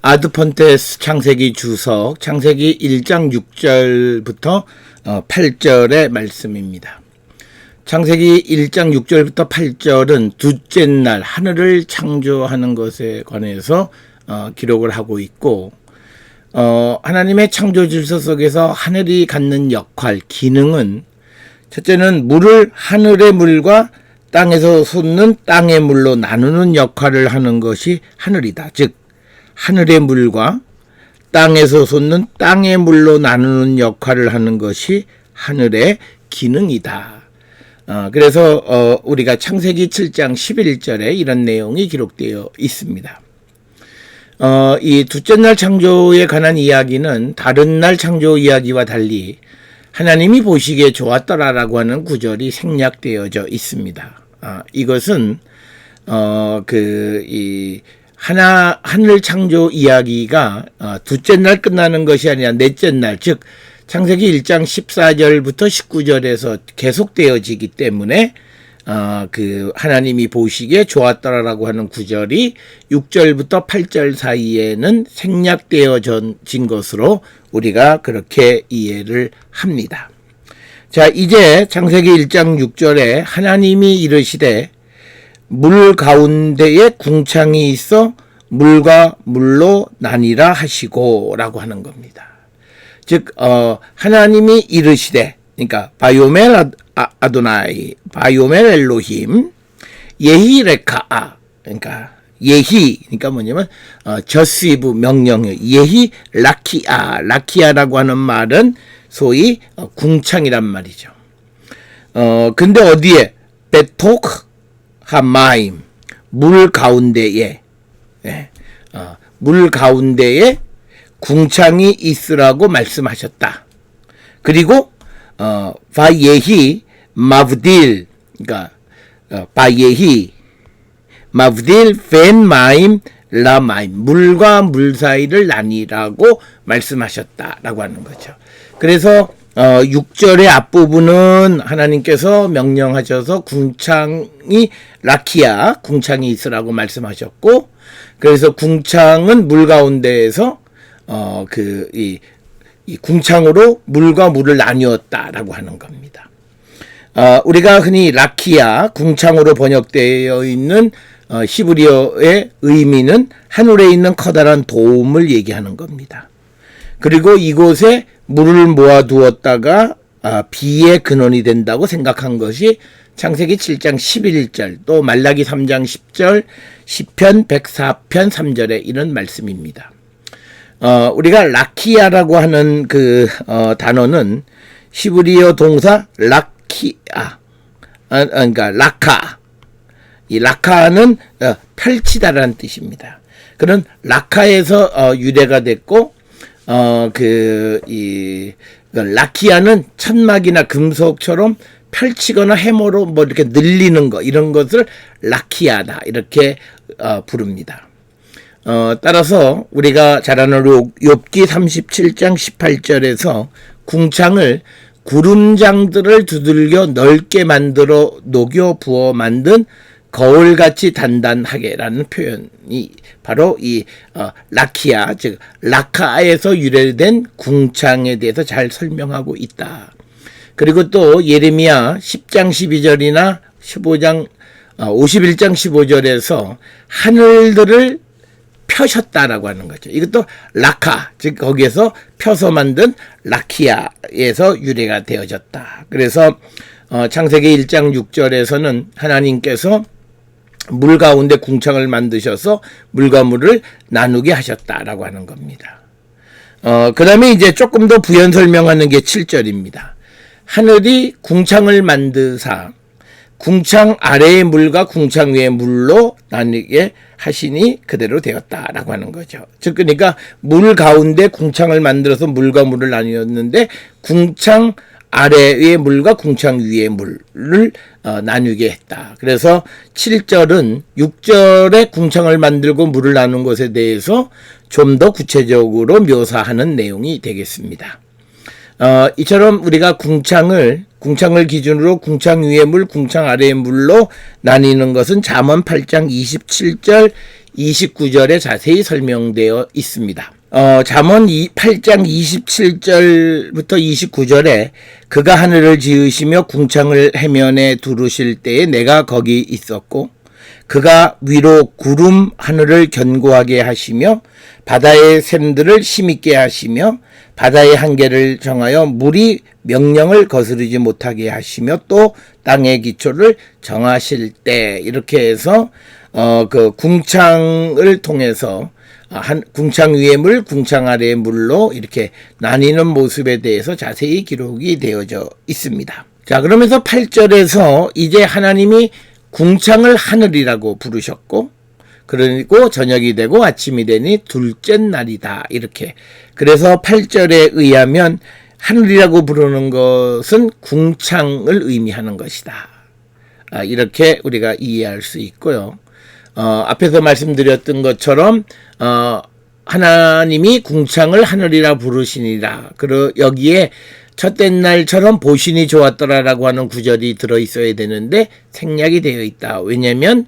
아드폰테스 창세기 주석 창세기 1장 6절부터 8절의 말씀입니다. 창세기 1장 6절부터 8절은 둘째 날 하늘을 창조하는 것에 관해서 기록을 하고 있고, 하나님의 창조 질서 속에서 하늘이 갖는 역할, 기능은 첫째는 물을 하늘의 물과 땅에서 솟는 땅의 물로 나누는 역할을 하는 것이 하늘이다. 즉 하늘의 물과 땅에서 솟는 땅의 물로 나누는 역할을 하는 것이 하늘의 기능이다. 그래서 우리가 창세기 7장 11절에 이런 내용이 기록되어 있습니다. 이 둘째 날 창조에 관한 이야기는 다른 날 창조 이야기와 달리 하나님이 보시기에 좋았더라라고 하는 구절이 생략되어져 있습니다. 이것은 하늘 창조 이야기가 둘째 날 끝나는 것이 아니라 넷째 날, 즉 창세기 1장 14절부터 19절에서 계속되어지기 때문에 하나님이 보시기에 좋았더라라고 하는 구절이 6절부터 8절 사이에는 생략되어진 것으로 우리가 그렇게 이해를 합니다. 자, 이제 창세기 1장 6절에 하나님이 이르시되 물 가운데에 궁창이 있어 물과 물로 나뉘라 하시고 라고 하는 겁니다. 즉 하나님이 이르시되, 그러니까 바요멜 아도나이, 바요멜 엘로힘, 예히 레카아, 그러니까 예히, 그러니까 뭐냐면 저시브 명령형, 예히 라키아, 라키아라고 하는 말은 소위 궁창이란 말이죠. 근데 어디에? 베토크 하마임, 물 가운데에, 물 가운데에 궁창이 있으라고 말씀하셨다. 그리고 바예히 마브딜, 그러니까 바예히 마브딜 펜 마임 라마임, 물과 물 사이를 나뉘라고 말씀하셨다라고 하는 거죠. 그래서 6절의 앞부분은 하나님께서 명령하셔서 궁창이 라키아, 궁창이 있으라고 말씀하셨고, 그래서 궁창은 물 가운데에서 이 궁창으로 물과 물을 나뉘었다라고 하는 겁니다. 우리가 흔히 라키아, 궁창으로 번역되어 있는 히브리어의 의미는 하늘에 있는 커다란 도움을 얘기하는 겁니다. 그리고 이곳에 물을 모아두었다가 비의 근원이 된다고 생각한 것이 창세기 7장 11절, 또 말라기 3장 10절, 시편 104편 3절에 이런 말씀입니다. 우리가 라키아라고 하는 단어는 히브리어 동사 라키아, 그러니까 라카, 이 라카는 펼치다라는 뜻입니다. 그런 라카에서 유래가 됐고, 라키아는 천막이나 금속처럼 펼치거나 해머로 이렇게 늘리는 거, 이런 것을 라키아다, 이렇게 부릅니다. 따라서 우리가 잘 아는 욥기 37장 18절에서 궁창을 구름장들을 두들겨 넓게 만들어 녹여 부어 만든 거울같이 단단하게라는 표현이 바로 이 라키아, 즉 라카에서 유래된 궁창에 대해서 잘 설명하고 있다. 그리고 또 예레미야 10장 12절이나 51장 15절에서 하늘들을 펴셨다라고 하는 거죠. 이것도 라카, 즉 거기에서 펴서 만든 라키아에서 유래가 되어졌다. 그래서 창세기 1장 6절에서는 하나님께서 물 가운데 궁창을 만드셔서 물과 물을 나누게 하셨다라고 하는 겁니다. 그 다음에 이제 조금 더 부연 설명하는 게 7절입니다. 하늘이 궁창을 만드사 궁창 아래의 물과 궁창 위의 물로 나뉘게 하시니 그대로 되었다라고 하는 거죠. 즉 그러니까 물 가운데 궁창을 만들어서 물과 물을 나뉘었는데 궁창 아래의 물과 궁창 위의 물을 나누게 했다. 그래서 7절은 6절에 궁창을 만들고 물을 나눈 것에 대해서 좀 더 구체적으로 묘사하는 내용이 되겠습니다. 이처럼 우리가 궁창을 기준으로 궁창 위의 물, 궁창 아래의 물로 나뉘는 것은 잠언 8장 27절, 29절에 자세히 설명되어 있습니다. 잠언 8장 27절부터 29절에 그가 하늘을 지으시며 궁창을 해면에 두르실 때에 내가 거기 있었고 그가 위로 구름 하늘을 견고하게 하시며 바다의 샘들을 힘있게 하시며 바다의 한계를 정하여 물이 명령을 거스르지 못하게 하시며 또 땅의 기초를 정하실 때 이렇게 해서 그 궁창을 통해서 궁창 위의 물, 궁창 아래의 물로 이렇게 나뉘는 모습에 대해서 자세히 기록이 되어져 있습니다. 자, 그러면서 8절에서 이제 하나님이 궁창을 하늘이라고 부르셨고 그리고 저녁이 되고 아침이 되니 둘째 날이다 이렇게. 그래서 8절에 의하면 하늘이라고 부르는 것은 궁창을 의미하는 것이다. 이렇게 우리가 이해할 수 있고요. 앞에서 말씀드렸던 것처럼 하나님이 궁창을 하늘이라 부르시니라. 그리고 여기에 첫째 날처럼 보신이 좋았더라라고 하는 구절이 들어있어야 되는데 생략이 되어 있다. 왜냐하면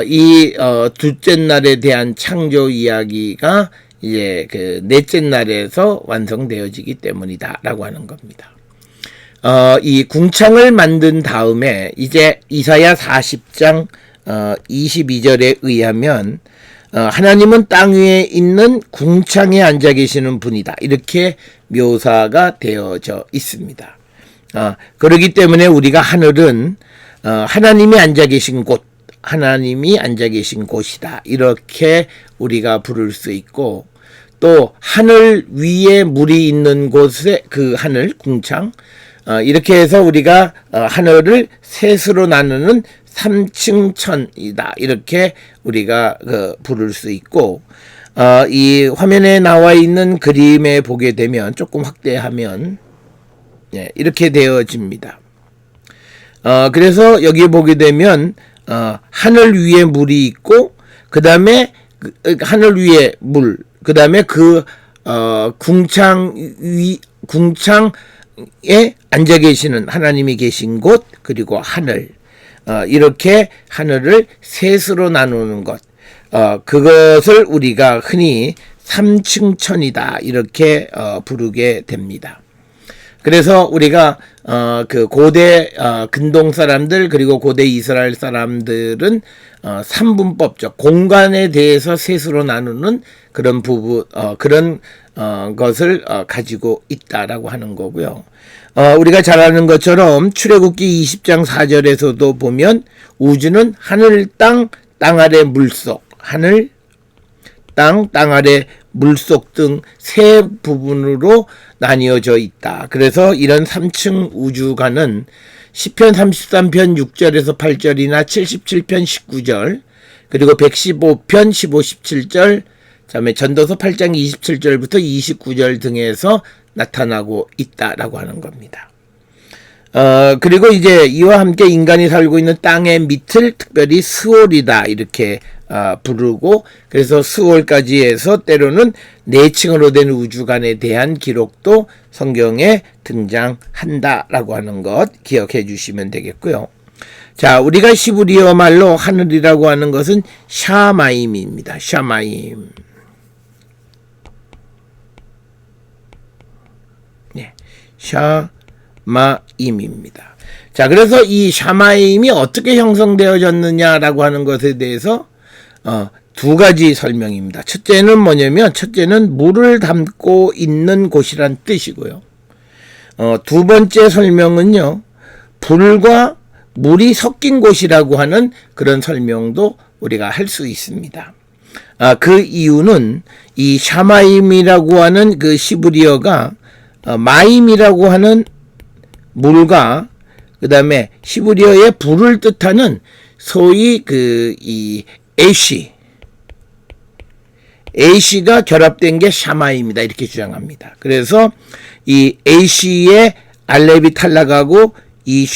이 둘째 날에 대한 창조 이야기가 이제 그 넷째 날에서 완성되어지기 때문이다라고 하는 겁니다. 이 궁창을 만든 다음에 이제 이사야 40장 22절에 의하면 하나님은 땅 위에 있는 궁창에 앉아 계시는 분이다. 이렇게 묘사가 되어져 있습니다. 그렇기 때문에 우리가 하늘은 하나님이 앉아 계신 곳, 하나님이 앉아 계신 곳이다. 이렇게 우리가 부를 수 있고 또 하늘 위에 물이 있는 곳에 그 하늘, 궁창 이렇게 해서 우리가 하늘을 셋으로 나누는 3층 천이다. 이렇게 우리가 부를 수 있고 이 화면에 나와 있는 그림에 보게 되면 조금 확대하면 이렇게 되어집니다. 그래서 여기 보게 되면 하늘 위에 물이 있고 그 다음에 하늘 위에 물, 그 다음에 그 궁창에 앉아 계시는 하나님이 계신 곳 그리고 하늘 이렇게 하늘을 셋으로 나누는 것 그것을 우리가 흔히 3층 천이다 이렇게 부르게 됩니다. 그래서 우리가 그 고대 근동 사람들 그리고 고대 이스라엘 사람들은 삼분법적 공간에 대해서 셋으로 나누는 그런 그런 것을 가지고 있다라고 하는 거고요. 우리가 잘 아는 것처럼 출애굽기 20장 4절에서도 보면 우주는 하늘, 땅 아래 물속, 하늘, 땅 아래 물속 등 세 부분으로 나뉘어져 있다. 그래서 이런 3층 우주관은 시편 33편 6절에서 8절이나 77편 19절 그리고 115편 15, 17절 그다음에 전도서 8장 27절부터 29절 등에서 나타나고 있다라고 하는 겁니다. 그리고 이제 이와 함께 인간이 살고 있는 땅의 밑을 특별히 스올이다 이렇게 부르고 그래서 스올까지 해서 때로는 4층으로 된 우주관에 대한 기록도 성경에 등장한다라고 하는 것 기억해 주시면 되겠고요. 자, 우리가 시브리어 말로 하늘이라고 하는 것은 샤마임입니다. 샤마임. 네, 샤마임입니다. 자, 그래서 이 샤마임이 어떻게 형성되어졌느냐라고 하는 것에 대해서 두 가지 설명입니다. 첫째는 뭐냐면 첫째는 물을 담고 있는 곳이란 뜻이고요. 두 번째 설명은요. 불과 물이 섞인 곳이라고 하는 그런 설명도 우리가 할 수 있습니다. 그 이유는 이 샤마임이라고 하는 그 시브리어가 마임이라고 하는 물과 그 다음에 시브리어의 불을 뜻하는 소위 이 에이시가 결합된 게 샤마임이다 이렇게 주장합니다. 그래서 이 에이시의 알렙이 탈락하고 이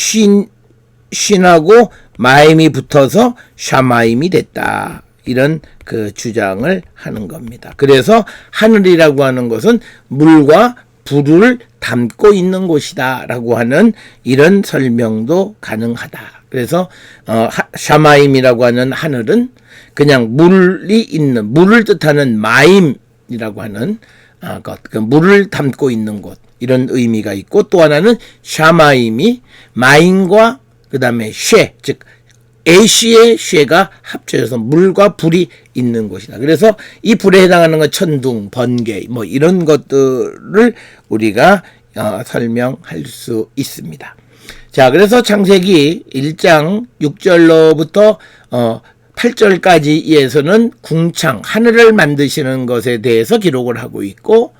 쉰하고 마임이 붙어서 샤마임이 됐다. 이런 그 주장을 하는 겁니다. 그래서 하늘이라고 하는 것은 물과 불을 담고 있는 곳이다 라고 하는 이런 설명도 가능하다. 그래서 샤마임이라고 하는 하늘은 그냥 물이 있는, 물을 뜻하는 마임이라고 하는 것, 그 물을 담고 있는 곳, 이런 의미가 있고, 또 하나는 샤마임이 마임과 그 다음에 쉐, 즉 애쉬의 쉐가 합쳐져서 물과 불이 있는 곳이다. 그래서 이 불에 해당하는 건 천둥, 번개, 뭐 이런 것들을 우리가 설명할 수 있습니다. 자, 그래서 창세기 1장 6절로부터 8절까지에서는 궁창, 하늘을 만드시는 것에 대해서 기록을 하고 있고,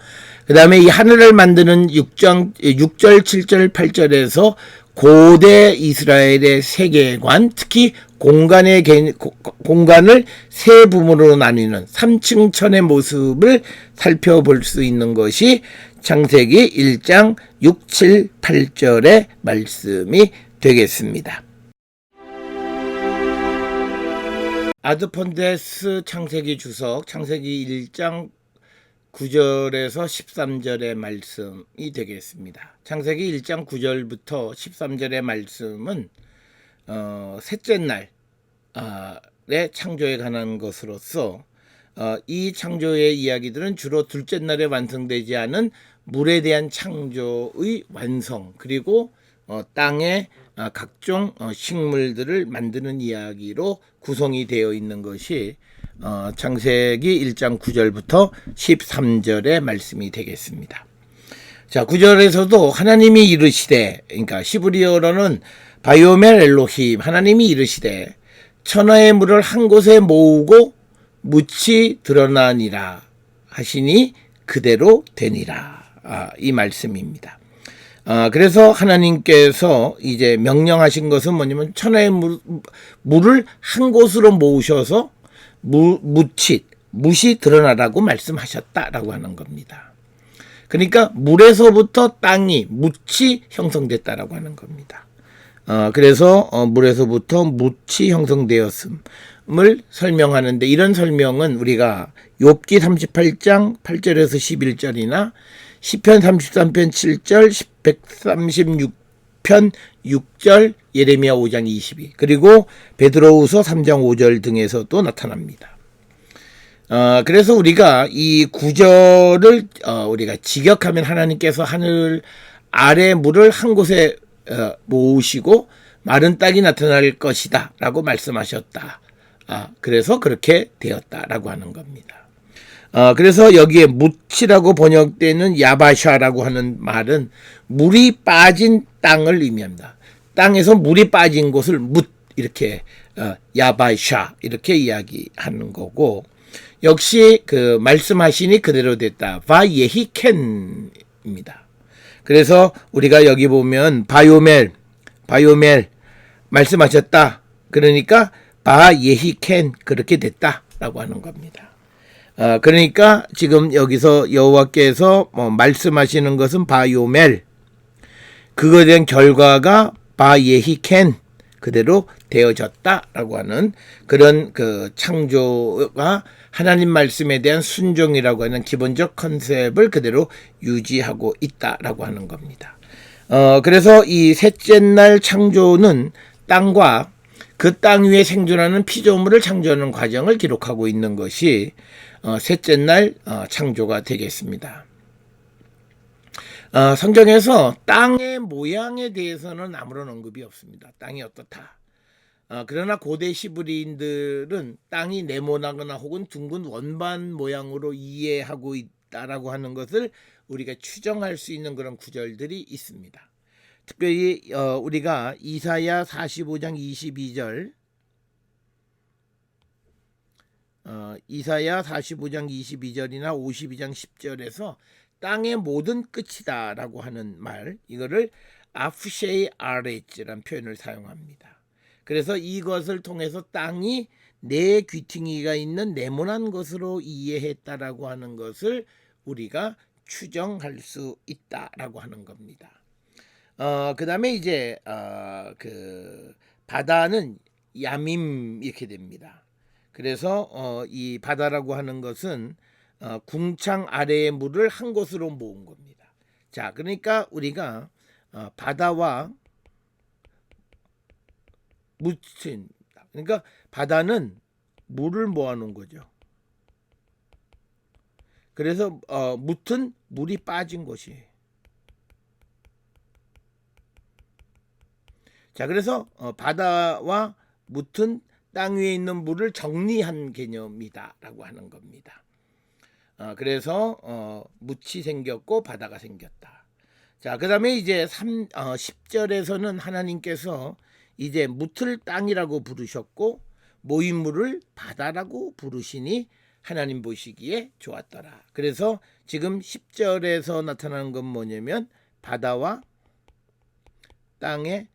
그 다음에 이 하늘을 만드는 6절, 7절, 8절에서 고대 이스라엘의 세계관, 특히 공간을 세 부분으로 나뉘는 3층 천의 모습을 살펴볼 수 있는 것이 창세기 1장 6, 7, 8절의 말씀이 되겠습니다. 아드폰데스 창세기 주석, 창세기 1장 9절에서 13절의 말씀이 되겠습니다. 창세기 1장 9절부터 13절의 말씀은 셋째 날의 창조에 관한 것으로서 이 창조의 이야기들은 주로 둘째 날에 완성되지 않은 물에 대한 창조의 완성, 그리고 땅의 각종 식물들을 만드는 이야기로 구성이 되어 있는 것이 창세기 1장 9절부터 13절의 말씀이 되겠습니다. 자, 9절에서도 하나님이 이르시되, 그러니까 히브리어로는 바이오멜 엘로힘, 하나님이 이르시되 천하의 물을 한 곳에 모으고 묻이 드러나니라 하시니 그대로 되니라. 이 말씀입니다. 그래서 하나님께서 이제 명령하신 것은 뭐냐면 천하의 물을 한 곳으로 모으셔서 묻이 드러나라고 말씀하셨다라고 하는 겁니다. 그러니까 물에서부터 땅이 묻이 형성됐다라고 하는 겁니다. 그래서 물에서부터 묻이 형성되었음을 설명하는데, 이런 설명은 우리가 욥기 38장 8절에서 11절이나 시편 33편 7절, 136편 6절, 예레미야 5장 22, 그리고 베드로후서 3장 5절 등에서도 나타납니다. 그래서 우리가 이 구절을 우리가 직역하면 하나님께서 하늘 아래 물을 한 곳에 모으시고 마른 땅이 나타날 것이다 라고 말씀하셨다. 그래서 그렇게 되었다라고 하는 겁니다. 그래서 여기에 묻이라고 번역되는 야바샤라고 하는 말은 물이 빠진 땅을 의미합니다. 땅에서 물이 빠진 곳을 묻, 이렇게 야바샤 이렇게 이야기하는 거고, 역시 그 말씀하시니 그대로 됐다, 바예히켄입니다. 그래서 우리가 여기 보면 바요멜 말씀하셨다, 그러니까 바예히켄, 그렇게 됐다라고 하는 겁니다. 그러니까 지금 여기서 여호와께서 말씀하시는 것은 바요멜, 그거에 대한 결과가 바예히켄, 그대로 되어졌다라고 하는 그런 그 창조가 하나님 말씀에 대한 순종이라고 하는 기본적 컨셉을 그대로 유지하고 있다라고 하는 겁니다. 그래서 이 셋째 날 창조는 땅과 그 땅 위에 생존하는 피조물을 창조하는 과정을 기록하고 있는 것이 셋째 날 창조가 되겠습니다. 성경에서 땅의 모양에 대해서는 아무런 언급이 없습니다. 땅이 어떻다. 그러나 고대 히브리인들은 땅이 네모나거나 혹은 둥근 원반 모양으로 이해하고 있다라고 하는 것을 우리가 추정할 수 있는 그런 구절들이 있습니다. 특별히 우리가 이사야 45장 22절, 이사야 45장 22절이나 52장 10절에서 땅의 모든 끝이다 라고 하는 말, 이거를 아프쉐이 아레츠라는 표현을 사용합니다. 그래서 이것을 통해서 땅이 네 귀퉁이가 있는 네모난 것으로 이해했다라고 하는 것을 우리가 추정할 수 있다라고 하는 겁니다. 그 다음에 이제 그 바다는 야밈 이렇게 됩니다. 그래서 이 바다라고 하는 것은 궁창 아래의 물을 한 곳으로 모은 겁니다. 자, 그러니까 우리가 바다와 묻힌, 그러니까 바다는 물을 모아놓은 거죠. 그래서 묻은 물이 빠진 곳이. 자, 그래서 바다와 묻은 땅 위에 있는 물을 정리한 개념이다라고 하는 겁니다. 그래서 묻이 생겼고 바다가 생겼다. 자, 그다음에 이제 10절에서는 하나님께서 이제 묻을 땅이라고 부르셨고 모인 물을 바다라고 부르시니 하나님 보시기에 좋았더라. 그래서 지금 10절에서 나타나는 건 뭐냐면 바다와 땅의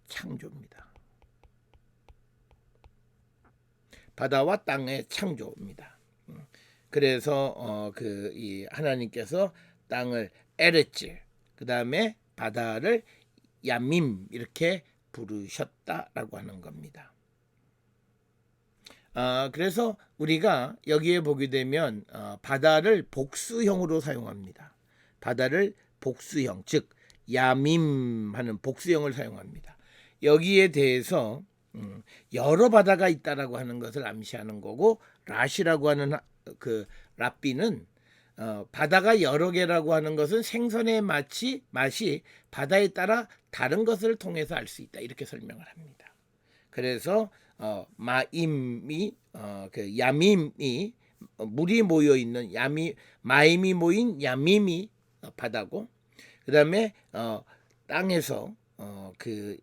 창조입니다. 바다와 땅의 창조입니다. 그래서 이 하나님께서 땅을 에레츠, 그 다음에 바다를 야밈 이렇게 부르셨다라고 하는 겁니다. 그래서 우리가 여기에 보게 되면 바다를 복수형으로 사용합니다. 바다를 복수형, 즉 야밈 하는 복수형을 사용합니다. 여기에 대해서 여러 바다가 있다라고 하는 것을 암시하는 거고, 라시라고 하는 그 랍비는 바다가 여러 개라고 하는 것은 생선의 맛이 바다에 따라 다른 것을 통해서 알 수 있다, 이렇게 설명을 합니다. 그래서 마임이 그 야밈이 물이 모여 있는 마임이 모인 야밈이 바다고, 그다음에 땅에서 그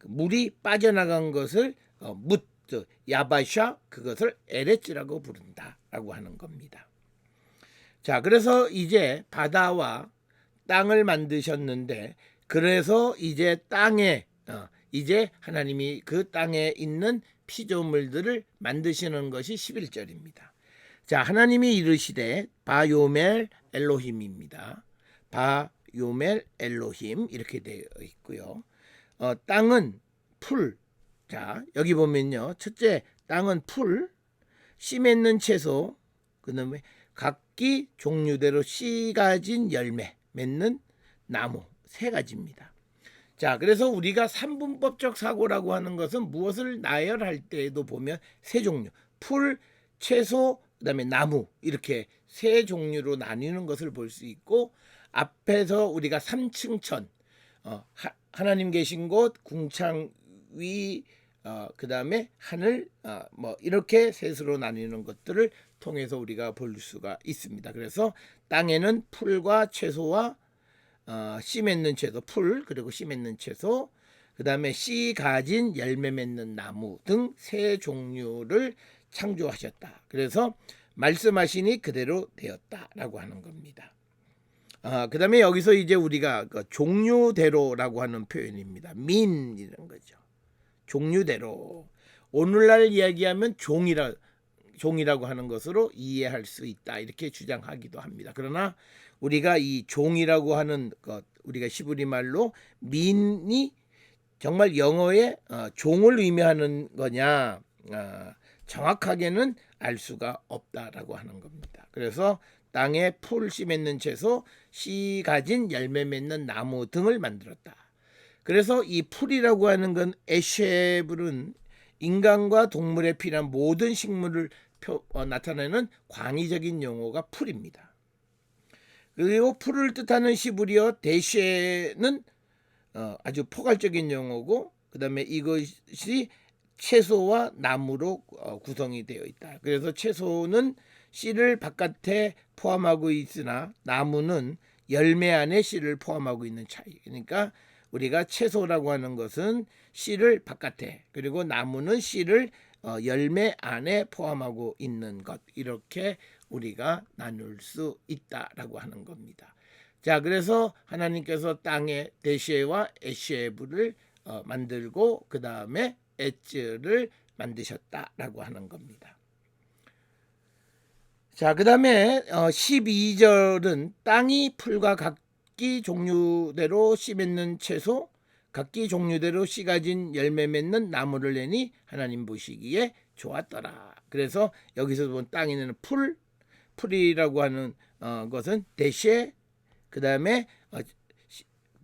물이 빠져나간 것을 야바샤, 그것을 에레츠라고 부른다라고 하는 겁니다. 자, 그래서 이제 바다와 땅을 만드셨는데, 그래서 이제 땅에 이제 하나님이 그 땅에 있는 피조물들을 만드시는 것이 11절입니다. 자, 하나님이 이르시되 바요멜 엘로힘입니다. 바요멜 엘로힘 이렇게 되어 있고요. 땅은 풀. 자, 여기 보면요, 첫째 땅은 풀, 씨 맺는 채소, 그다음에 각기 종류대로 씨 가진 열매 맺는 나무, 세 가지입니다. 자, 그래서 우리가 삼분법적 사고라고 하는 것은 무엇을 나열할 때에도 보면 세 종류, 풀, 채소, 그다음에 나무, 이렇게 세 종류로 나뉘는 것을 볼 수 있고, 앞에서 우리가 삼층천, 하나님 계신 곳, 궁창 위, 그다음에 하늘, 뭐 이렇게 셋으로 나뉘는 것들을 통해서 우리가 볼 수가 있습니다. 그래서 땅에는 풀과 채소와 씨 맺는 채소, 풀, 그리고 씨 맺는 채소, 그 다음에 씨 가진 열매 맺는 나무 등 세 종류를 창조하셨다. 그래서 말씀하시니 그대로 되었다라고 하는 겁니다. 그 다음에 여기서 이제 우리가 그 종류대로라고 하는 표현입니다. 민 이런 거죠. 종류대로. 오늘날 이야기하면 종이라고 하는 것으로 이해할 수 있다, 이렇게 주장하기도 합니다. 그러나 우리가 이 종이라고 하는 것, 우리가 시브리 말로 민이 정말 영어의 종을 의미하는 거냐, 정확하게는 알 수가 없다라고 하는 겁니다. 그래서 땅에 풀 씨 맺는 채소, 씨 가진 열매 맺는 나무 등을 만들었다. 그래서 이 풀이라고 하는 건 에쉐불은 인간과 동물에 필요한 모든 식물을 나타내는 광의적인 용어가 풀입니다. 그리고 풀을 뜻하는 시브리어 대쉐는 아주 포괄적인 용어고, 그 다음에 이것이 채소와 나무로 구성이 되어 있다. 그래서 채소는 씨를 바깥에 포함하고 있으나 나무는 열매 안에 씨를 포함하고 있는 차이. 그러니까 우리가 채소라고 하는 것은 씨를 바깥에, 그리고 나무는 씨를 열매 안에 포함하고 있는 것, 이렇게 우리가 나눌 수 있다라고 하는 겁니다. 자, 그래서 하나님께서 땅에 데시에와 에시에브를 만들고 그 다음에 에츠를 만드셨다라고 하는 겁니다. 자, 그 다음에 12절은 땅이 풀과 각기 종류대로 씨 맺는 채소, 각기 종류대로 씨 가진 열매 맺는 나무를 내니 하나님 보시기에 좋았더라. 그래서 여기서 본 땅에는 풀이라고 하는 것은 대시에, 그 다음에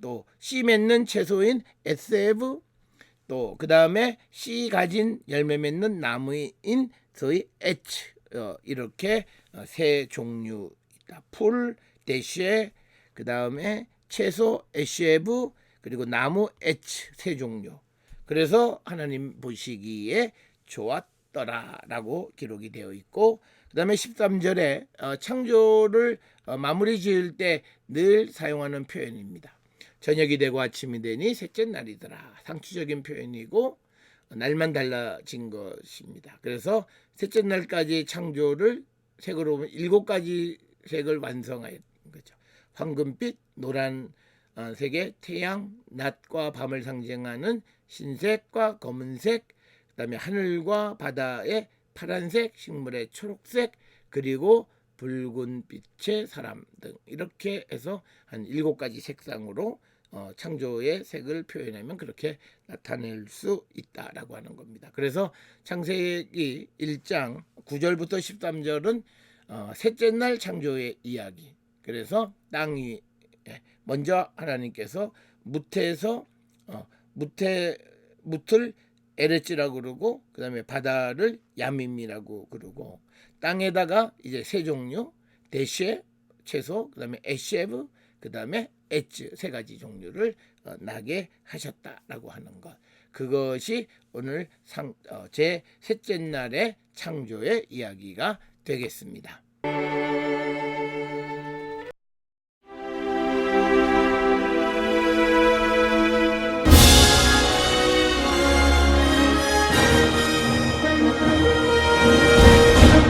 또 씨 맺는 채소인 에세브, 또 그 다음에 씨 가진 열매 맺는 나무인 소위 H 이렇게 세 종류 있다. 풀, 대쉐, 그 다음에 채소, 에쉐브, 그리고 나무 H 세 종류. 그래서 하나님 보시기에 좋았더라라고 기록이 되어 있고, 그 다음에 13절에 창조를 마무리 지을 때 늘 사용하는 표현입니다. 저녁이 되고 아침이 되니 셋째 날이더라. 상투적인 표현이고 날만 달라진 것입니다. 그래서 셋째 날까지 창조를 색으로 보면 7가지 색을 완성한 거죠. 황금빛, 노란 색의 태양, 낮과 밤을 상징하는 흰색과 검은색, 그다음에 하늘과 바다의 파란색, 식물의 초록색, 그리고 붉은 빛의 사람 등 이렇게 해서 한 7가지 색상으로 창조의 색을 표현하면 그렇게 나타낼 수 있다라고 하는 겁니다. 그래서 창세기 1장 9절부터 13절은 셋째 날 창조의 이야기. 그래서 땅이 먼저 하나님께서 무태에서 무틀 에레츠라고 그러고, 그 다음에 바다를 야밈이라고 그러고, 땅에다가 이제 세 종류, 대쉐, 채소, 그 다음에 에쉐브, 그 다음에 에츠, 세 가지 종류를 나게 하셨다라고 하는 것. 그것이 오늘 제 셋째 날의 창조의 이야기가 되겠습니다.